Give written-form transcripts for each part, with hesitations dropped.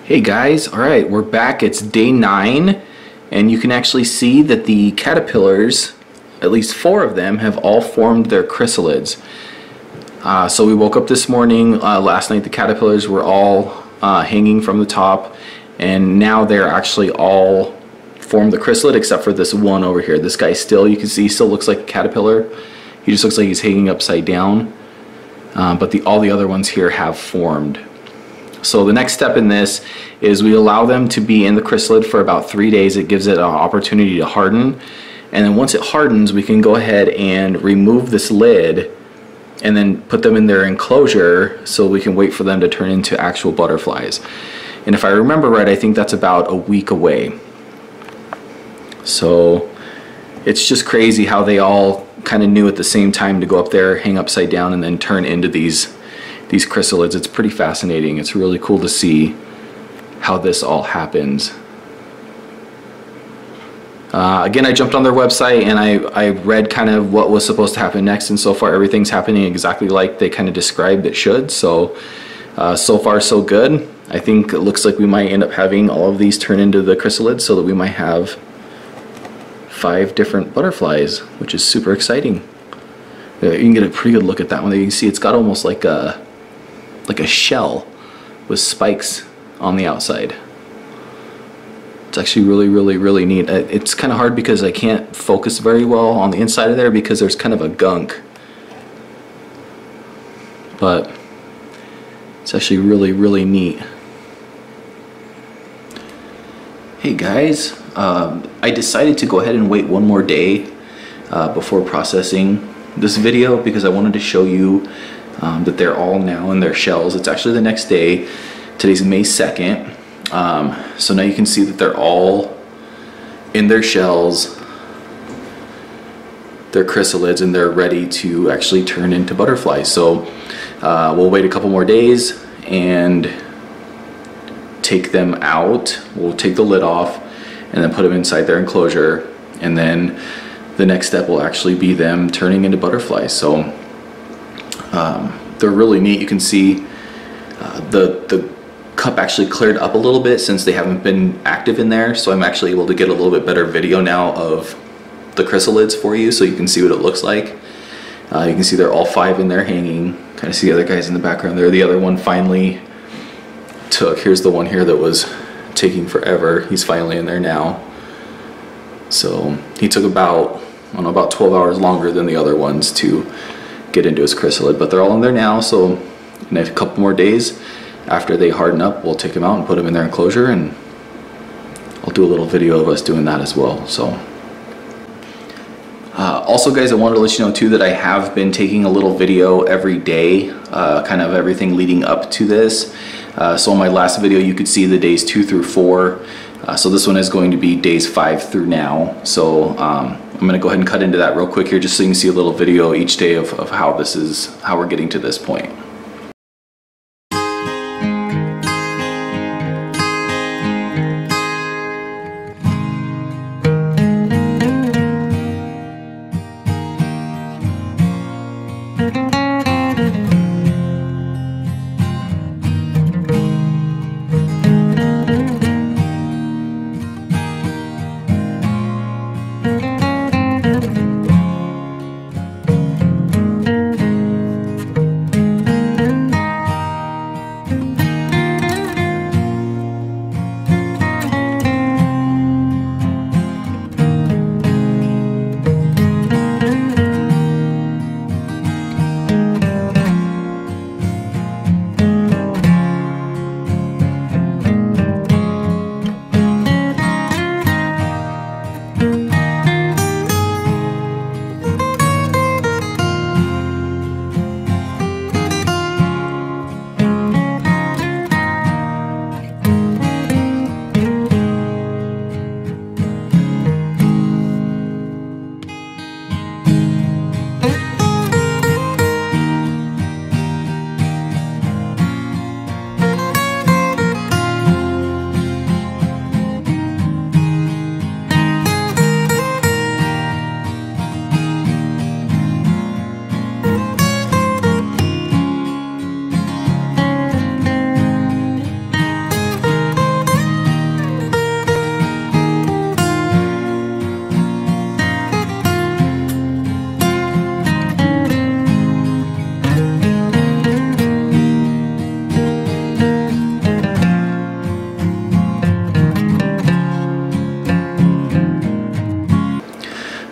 Hey guys, alright, we're back. It's day 9 and you can actually see that the caterpillars, at least 4 of them, have all formed their chrysalids. So we woke up this morning, last night the caterpillars were all hanging from the top, and now they're actually all formed the chrysalid except for this one over here. This guy still, you can see, still looks like a caterpillar. He just looks like he's hanging upside down, but all the other ones here have formed. So the next step in this is we allow them to be in the chrysalid for about 3 days. It gives it an opportunity to harden, and then once it hardens we can go ahead and remove this lid and then put them in their enclosure so we can wait for them to turn into actual butterflies. And if I remember right, I think that's about a week away. So it's just crazy how they all kind of knew at the same time to go up there, hang upside down, and then turn into these chrysalids. It's pretty fascinating. It's really cool to see how this all happens. Again, I jumped on their website and I read kind of what was supposed to happen next, and so far everything's happening exactly like they kind of described it should. So so far so good. I think it looks like we might end up having all of these turn into the chrysalids so that we might have 5 different butterflies, which is super exciting. You can get a pretty good look at that one. You can see it's got almost like a shell with spikes on the outside. It's actually really neat. It's kind of hard because I can't focus very well on the inside of there because there's kind of a gunk, but it's actually really neat. Hey guys, I decided to go ahead and wait one more day before processing this video because I wanted to show you that they're all now in their shells. It's actually the next day. Today's May 2nd. So now you can see that they're all in their shells, their chrysalids, and they're ready to actually turn into butterflies. So we'll wait a couple more days and take them out. We'll take the lid off and then put them inside their enclosure, and then the next step will actually be them turning into butterflies. So they're really neat. You can see the cup actually cleared up a little bit since they haven't been active in there, so I'm actually able to get a little bit better video now of the chrysalids for you so you can see what it looks like. You can see they're all 5 in there hanging. Kind of see the other guys in the background there. The other one finally took. Here's the one here that was taking forever. He's finally in there now. So he took about, I don't know, about 12 hours longer than the other ones to get into his chrysalid, but they're all in there now. So in a couple more days after they harden up, we'll take them out and put them in their enclosure, and I'll do a little video of us doing that as well. So also guys, I wanted to let you know too that I have been taking a little video every day, kind of everything leading up to this. So in my last video you could see the days 2 through 4. So this one is going to be days 5 through now. So I'm going to go ahead and cut into that real quick here just so you can see a little video each day of how we're getting to this point.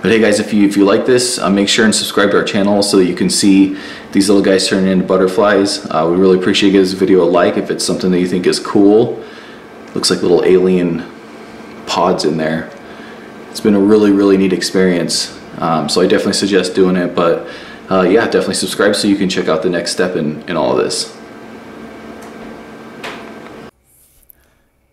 But hey guys, if you like this, make sure and subscribe to our channel so that you can see these little guys turning into butterflies. We really appreciate you give this video a like if it's something that you think is cool. Looks like little alien pods in there. It's been a really neat experience. So I definitely suggest doing it. But yeah, definitely subscribe so you can check out the next step in all of this.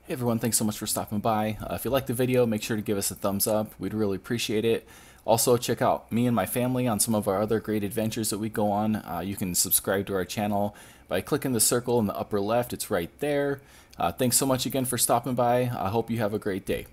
Hey everyone, thanks so much for stopping by. If you liked the video, make sure to give us a thumbs up. We'd really appreciate it. Also, check out me and my family on some of our other great adventures that we go on. You can subscribe to our channel by clicking the circle in the upper left. It's right there. Thanks so much again for stopping by. I hope you have a great day.